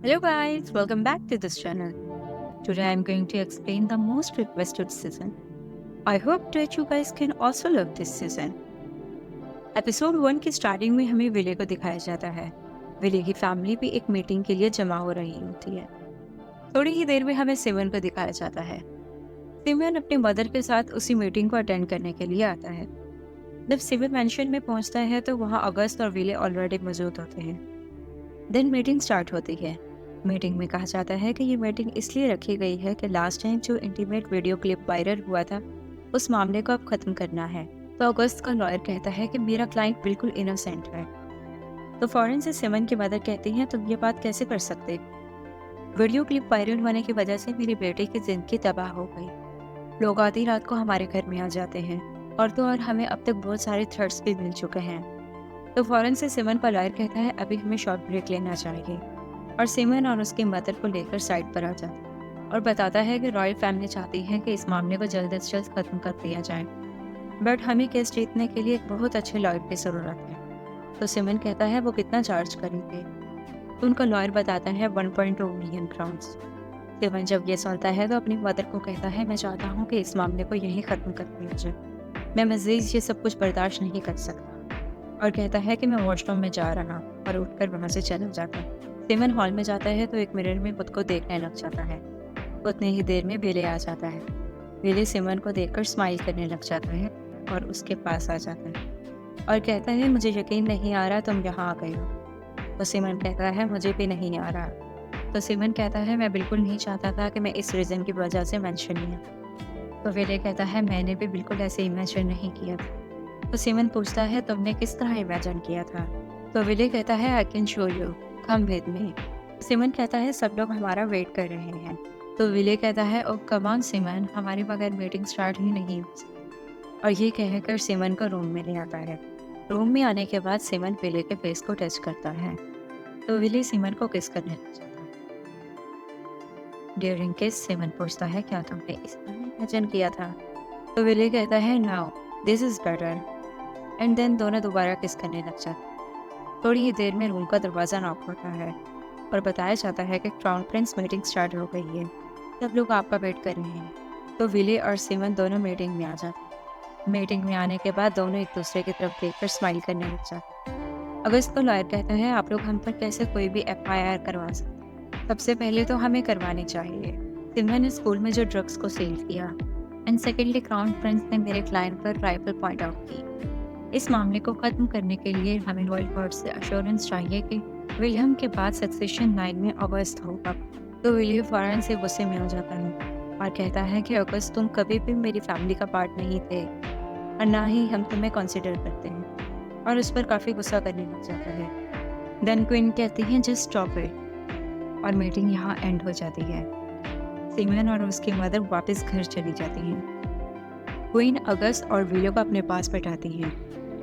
Hello guys, welcome back to this channel. Today I'm going to explain the most requested season. I hope that you guys can also love this season. Episode 1 की starting में हमें विले को दिखाया जाता है। विले की family भी एक मीटिंग के लिए जमा हो रही होती है। थोड़ी ही देर में हमें सिमन को दिखाया जाता है। सिमन अपने मदर के साथ उसी मीटिंग को अटेंड करने के लिए आता है। जब सिमन मेंशन में पहुंचता है तो वहां अगस्त और विले ऑलरेडी मौजूद होते हैं। देन मीटिंग स्टार्ट होती है। मीटिंग में कहा जाता है कि ये मीटिंग इसलिए रखी गई है कि लास्ट टाइम जो इंटीमेट वीडियो क्लिप वायरल हुआ था उस मामले को अब खत्म करना है। तो अगस्त का लॉयर कहता है कि मेरा क्लाइंट बिल्कुल इनोसेंट है। तो फौरन से सिमन की मदर कहती हैं तुम ये बात कैसे कर सकते, वीडियो क्लिप वायरल होने की वजह से मेरी बेटी की जिंदगी तबाह हो गई। लोग आधी रात को हमारे घर में आ जाते हैं और तो और हमें अब तक बहुत सारे थ्रेट्स भी मिल चुके हैं। तो फौरन से सिमन का लॉयर कहता है अभी हमें शॉर्ट ब्रेक लेना चाहिए और सिमन और उसकी मदर को लेकर साइड पर आ जाता है और बताता है कि रॉयल फैमिली चाहती है कि इस मामले को जल्द से जल्द खत्म कर दिया जाए, बट हमें केस जीतने के लिए एक बहुत अच्छे लॉयर की ज़रूरत है। तो सिमन कहता है वो कितना चार्ज करेंगे। तो उनका लॉयर बताता है 1.2 मिलियन क्राउन्स। सिमन जब ये सुनता है तो अपनी मदर को कहता है मैं चाहता हूँ कि इस मामले को यहीं ख़त्म कर दिया जाए, मैं मज़ीद ये सब कुछ बर्दाश्त नहीं कर सकता। और कहता है कि मैं वॉशरूम में जा रहा और उठकर वहाँ से चला जाता। सिमन हॉल में जाता है तो एक मिरर में खुद को देखने लग जाता है। उतने ही देर में बेले आ जाता है। बेले सिमन को देखकर स्माइल करने लग जाता है और उसके पास आ जाता है और कहता है मुझे यकीन नहीं आ रहा तुम यहाँ आ गए हो। तो सिमन कहता है मुझे भी नहीं आ रहा। तो सिमन कहता है मैं बिल्कुल नहीं चाहता था कि मैं इस रीज़न की वजह से मेंशन किया। तो बेले कहता है मैंने भी बिल्कुल ऐसे इमेजिन नहीं किया था। तो सिमन पूछता है तुमने किस तरह इमेजिन किया था। तो विले कहता है I can show you, come with me. Simon कहता है सब लोग हमारा वेट कर रहे हैं। तो विले कहता है ओ कम ऑन सिमन, हमारे बगैर मीटिंग स्टार्ट ही नहीं हो सकती। और ये कहकर सिमन को रूम में ले आता है। रूम में आने के बाद सिमन विले के फेस को टच करता है। तो विले सिमन को किस करने लग जाता है। ड्यूरिंग किस सिमन पूछता है क्या तुमने इस तरह इमेजिन किया था। तो विले कहता है now this is better. And then दोनों दोबारा किस करने लग जाते हैं। थोड़ी ही देर में रूम का दरवाज़ा नॉक होता है और बताया जाता है कि क्राउन प्रिंस मीटिंग स्टार्ट हो गई है, सब लोग आपका वेट कर रहे हैं। तो विले और सिमन दोनों मीटिंग में आ जाते हैं। मीटिंग में आने के बाद दोनों एक दूसरे की तरफ देखकर स्माइल करने लग जाते हैं। अगस्त का लॉयर कहता है आप लोग हम पर कैसे कोई भी FIR करवा सकते हैं। सबसे पहले तो हमें करवानी चाहिए। सिमन ने स्कूल में जो ड्रग्स को सेल किया एंड सेकेंडली क्राउन प्रिंस ने मेरे क्लाइंट पर राइफल पॉइंट आउट की। इस मामले को ख़त्म करने के लिए हमें रॉयल कोर्ट से अश्योरेंस चाहिए कि विलियम के बाद सक्सेशन लाइन में अगस्त होगा। तो विलियम फ़ौरन से गुस्से में हो जाता है और कहता है कि अगस्त तुम कभी भी मेरी फैमिली का पार्ट नहीं थे और ना ही हम तुम्हें कंसिडर करते हैं, और उस पर काफ़ी गुस्सा करने लग जाता है। देन क्वीन कहती हैं जस्ट स्टॉप इट और मीटिंग यहाँ एंड हो जाती है। सिमन और उसकी मदर वापस घर चली जाती हैं। क्वीन अगस्त और विलियम को अपने पास बैठाती हैं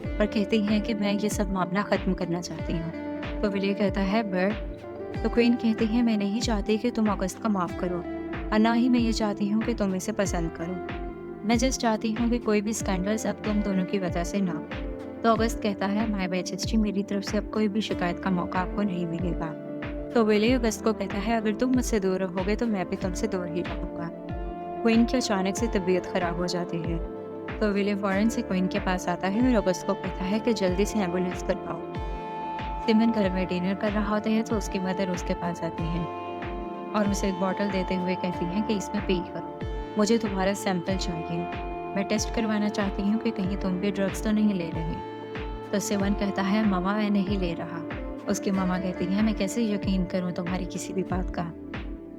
और कहती हैं कि मैं ये सब मामला ख़त्म करना चाहती हूँ। तो विले कहता है बट। तो क्वीन कहती है मैं नहीं चाहती कि तुम अगस्त को माफ़ करो और ना ही मैं ये चाहती हूँ कि तुम इसे पसंद करो। मैं जस्ट चाहती हूँ कि कोई भी स्कैंडल्स अब तुम दोनों की वजह से ना हो। तो अगस्त कहता है माय मैजेस्टी मेरी तरफ से अब कोई भी शिकायत का मौका आपको नहीं मिलेगा। तो विले अगस्त को कहता है अगर तुम मुझसे दूर रहोगे तो मैं भी तुमसे दूर ही रहूँगा। क्वीन की अचानक से तबीयत ख़राब हो जाती है। तो विले फौरन से क्वीन के पास आता है और अगस्त को कहता है कि जल्दी से एम्बुलेंस करवाओ। सिमन घर में डिनर कर रहा होता है तो उसकी मदर उसके पास आती है और उसे एक बॉटल देते हुए कहती हैं कि इसमें पी कर मुझे तुम्हारा सैंपल चाहिए, मैं टेस्ट करवाना चाहती हूँ कि कहीं तुम भी ड्रग्स तो नहीं ले रहे। तो सिमन कहता है मामा मैं नहीं ले रहा। उसकी मामा कहती है मैं कैसे यकीन करूँ तुम्हारी किसी भी बात का,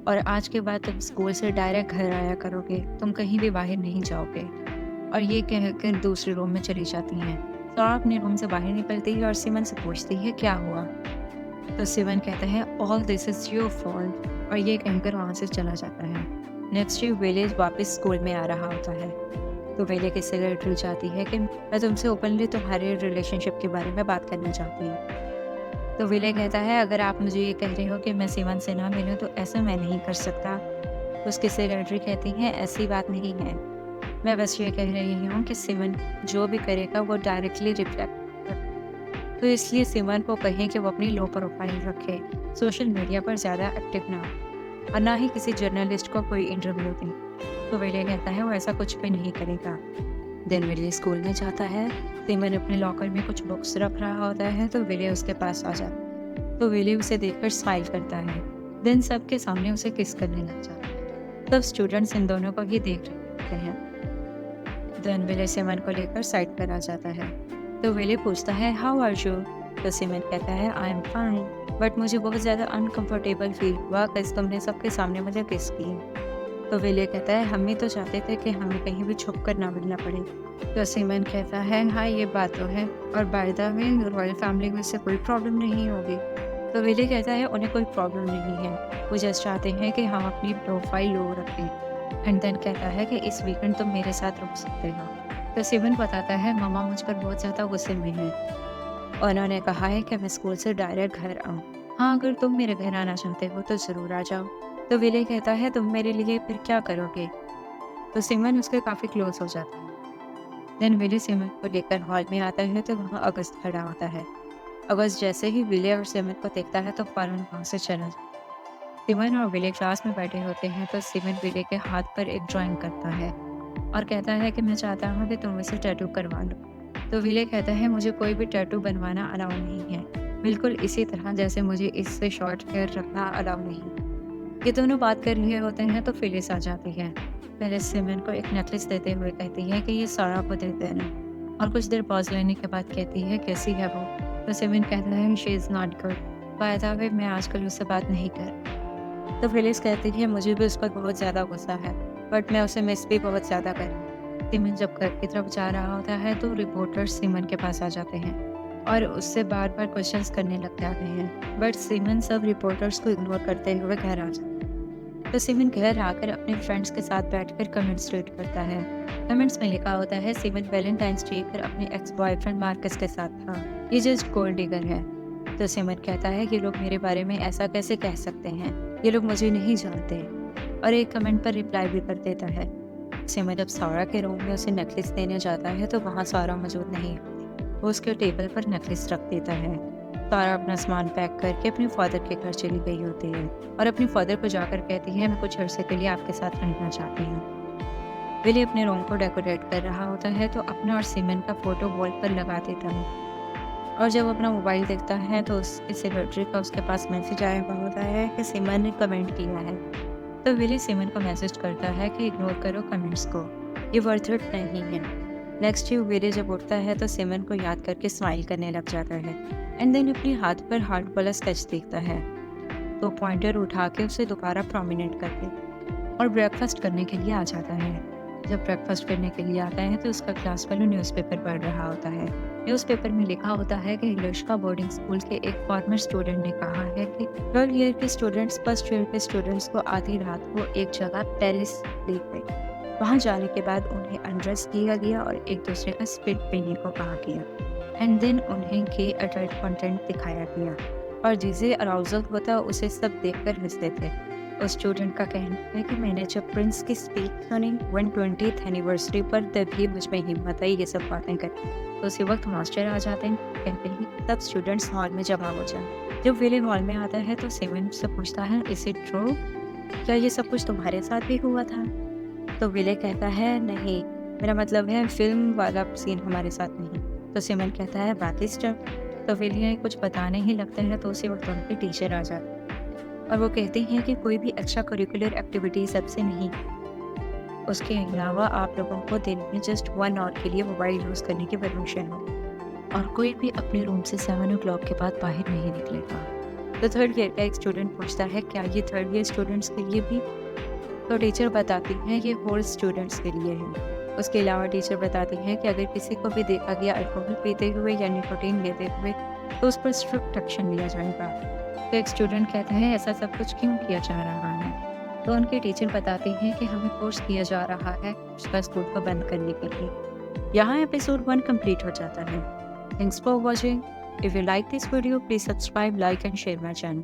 और आज के बाद तुम स्कूल से डायरेक्ट घर आया करोगे, तुम कहीं भी बाहर नहीं जाओगे। और ये कहकर दूसरे रूम में चली जाती हैं। सौरा अपने रूम से बाहर निकलती है और सिमन से पूछती है क्या हुआ। तो सिमन कहता है all this is your fault और ये कहकर वहाँ से चला जाता है। नेक्स्ट डे विलेज वापस स्कूल में आ रहा होता है। तो वेले की सेक्रेटरी चाहती है कि मैं तुमसे ओपनली तुम्हारे रिलेशनशिप के बारे में बात करना चाहती हूँ। तो विले कहता है अगर आप मुझे ये कह रहे हो कि मैं सिमन से ना मिलूँ तो ऐसा मैं नहीं कर सकता। तो उसकी सेक्रेटरी कहती है ऐसी बात नहीं है, मैं बस ये कह रही हूँ कि सिमन जो भी करेगा वो डायरेक्टली रिफ्लेक्ट। तो इसलिए सिमन को कहें कि वो अपनी लो प्रोफाइल रखे, सोशल मीडिया पर ज़्यादा एक्टिव ना हो और ना ही किसी जर्नलिस्ट को कोई इंटरव्यू दे। तो विले कहता है वो ऐसा कुछ भी नहीं करेगा। दिन विले स्कूल में जाता है। सिमन अपने लॉकर में कुछ बुक्स रख रहा होता है तो विले उसके पास आ जाता है। तो विले उसे देखकर स्माइल करता है। दिन सबके सामने उसे किस करने लग जाता है। तब स्टूडेंट्स इन दोनों को ही देख रहे होते हैं। देन विले सिमन को लेकर साइड पर आ जाता है। तो विले पूछता है हाउ आर यू। तो सिमन कहता है आई एम फाइन, बट मुझे बहुत ज़्यादा अनकंफर्टेबल फील हुआ कि तुमने सबके सामने मुझे किस की। तो विले कहता है हम भी तो चाहते थे कि हमें कहीं भी छुप कर ना मिलना पड़े। तो सिमन कहता है हाँ ये बात तो है, और by the way royal family में से कोई प्रॉब्लम नहीं होगी। तो विले कहता है उन्हें कोई प्रॉब्लम नहीं है, वो जस्ट चाहते हैं कि हम अपनी प्रोफाइल लो रखें। एंड देन कहता है कि इस वीकेंड तुम मेरे साथ रुक सकते हो। तो सिमन बताता है मामा मुझ पर बहुत ज़्यादा गुस्से में हैं। उन्होंने कहा है कि मैं स्कूल से डायरेक्ट घर आऊँ। हाँ अगर तुम मेरे घर आना चाहते हो तो ज़रूर आ जाओ। तो विले कहता है तुम मेरे लिए फिर क्या करोगे। तो सिमन उसके काफ़ी क्लोज हो जाता है। देन विले सिमन को लेकर हॉल में आता है तो वहाँ अगस्त खड़ा होता है। अगस्त जैसे ही विले और सिमन को देखता है तो फौरन वहाँ से चला जाता है। सिमन और विले क्लास में बैठे होते हैं तो सिमन विले के हाथ पर एक ड्राइंग करता है और कहता है कि मैं चाहता हूँ कि तुम इसे टैटू करवा लो। तो विले कहता है मुझे कोई भी टैटू बनवाना अलाउ नहीं है, बिल्कुल इसी तरह जैसे मुझे इससे शॉर्ट हेयर रखना अलाउ नहीं। ये दोनों बात कर रहे होते हैं तो फिलिस आ जाती है। फिलिस सिमन को एक नेकलेस देते हुए कहती है कि ये सारा को दे देना, और कुछ देर पॉज लेने के बाद कहती है कैसी है वो। तो सिमन कहता है she is not good, by the way मैं आजकल उससे बात नहीं कर। तो फिलिस कहती है मुझे भी उस पर बहुत ज़्यादा गुस्सा है, बट मैं उसे मिस भी बहुत ज़्यादा कर। सिमन जब घर की तरफ जा रहा होता है तो रिपोर्टर्स सिमन के पास आ जाते हैं और उससे बार बार क्वेश्चंस करने लग जाते हैं, बट सिमन सब रिपोर्टर्स को इग्नोर करते हुए घर आ जाता है। तो सिमन घर आकर अपने फ्रेंड्स के साथ बैठकर कमेंट्स रीड करता है। कमेंट्स में लिखा होता है सिमन वैलेंटाइंस डे पर अपने एक्स बॉयफ्रेंड मार्कस के साथ था, ये जस्ट गोल्ड डिगर है। तो सिमन कहता है ये लोग मेरे बारे में ऐसा कैसे कह सकते हैं, ये लोग मुझे नहीं जानते, और एक कमेंट पर रिप्लाई भी कर देता है। सिमन जब सारा के रूम में उसे नेकलेस देने जाता है तो वहाँ सारा मौजूद नहीं होती। वो उसके टेबल पर नेकलेस रख देता है। सारा अपना सामान पैक करके अपने फादर के घर चली गई होती है और अपने फादर को जाकर कहती है मैं कुछ अरसे के लिए आपके साथ रहना चाहती हूँ। विले अपने रूम को डेकोरेट कर रहा होता है तो अपना और सिमन का फोटो वॉल पर लगा देता है, और जब अपना मोबाइल देखता है तो उसकी सेक्रेटरी का उसके पास मैसेज आया हुआ होता है कि सिमन ने कमेंट किया है। तो विले सिमन को मैसेज करता है कि इग्नोर करो कमेंट्स को, ये वर्थ इट नहीं है। नेक्स्ट डे विले जब उठता है तो सिमन को याद करके स्माइल करने लग जाता है एंड देन अपने हाथ पर हार्ट वाला स्केच देखता है तो पॉइंटर उठा के उसे दोबारा प्रोमिनेंट कर दे और ब्रेकफास्ट करने के लिए आ जाता है। जब ब्रेकफास्ट करने के लिए आता है तो उसका क्लास वाला न्यूज़पेपर पढ़ रहा होता है। न्यूज़पेपर में लिखा होता है कि इंग्लिश बोर्डिंग स्कूल के एक फॉर्मर स्टूडेंट ने कहा है कि थर्ड ईयर के स्टूडेंट्स फर्स्ट ईयर के स्टूडेंट्स को आधी रात को एक जगह पेरिस ले गए। वहाँ जाने के बाद उन्हें अनड्रेस किया गया और एक दूसरे का स्पिट पीने को कहा गया एंड देन उन्हें गे अडल्ट कंटेंट दिखाया गया, और जिसे अराउजल होता उसे सब देखकर हंसते थे। उस स्टूडेंट का कहना है कि मैंने जब प्रिंस की स्पीच सुनी 120th एनिवर्सरी पर तभी मुझ में हिम्मत आई ये सब बातें कर। तो उसी वक्त मास्टर आ जाते हैं, कहते हैं सब स्टूडेंट्स हॉल में जमा हो जाए। जब विले हॉल में आता है तो सिमन से पूछता है इज इट ट्रू, क्या ये सब कुछ तुम्हारे साथ भी हुआ था। तो विले कहता है नहीं, मेरा मतलब है फिल्म वाला सीन हमारे साथ नहीं। तो सिमन कहता है बाकी स्टफ। तो विले कुछ बताने ही लगता है तो उसी वक्त उनके टीचर आ जाते हैं और वो कहते हैं कि कोई भी एक्स्ट्रा करिकुलर एक्टिविटी सबसे नहीं, उसके अलावा आप लोगों को दिन में जस्ट 1 आवर के लिए मोबाइल यूज़ करने की परमिशन हो, और कोई भी अपने रूम से 7 o'clock के बाद बाहर नहीं निकलेगा। तो थर्ड ईयर का एक स्टूडेंट पूछता है क्या ये थर्ड ईयर स्टूडेंट्स के लिए भी। तो टीचर बताती है ये होल स्टूडेंट्स के लिए है। उसके अलावा टीचर बताती है कि अगर किसी को भी देखा गया अल्कोहल पीते हुए या निकोटीन लेते हुए तो उस पर स्ट्रिक्ट एक्शन लिया जाएगा। तो एक स्टूडेंट कहता है ऐसा सब कुछ क्यों किया जा रहा है। तो उनके टीचर बताते हैं कि हमें फोर्स किया जा रहा है उसका स्कूल को बंद करने के लिए। यहाँ एपिसोड 1 कंप्लीट हो जाता है। Thanks for watching. If you like this video please subscribe, like and share my channel.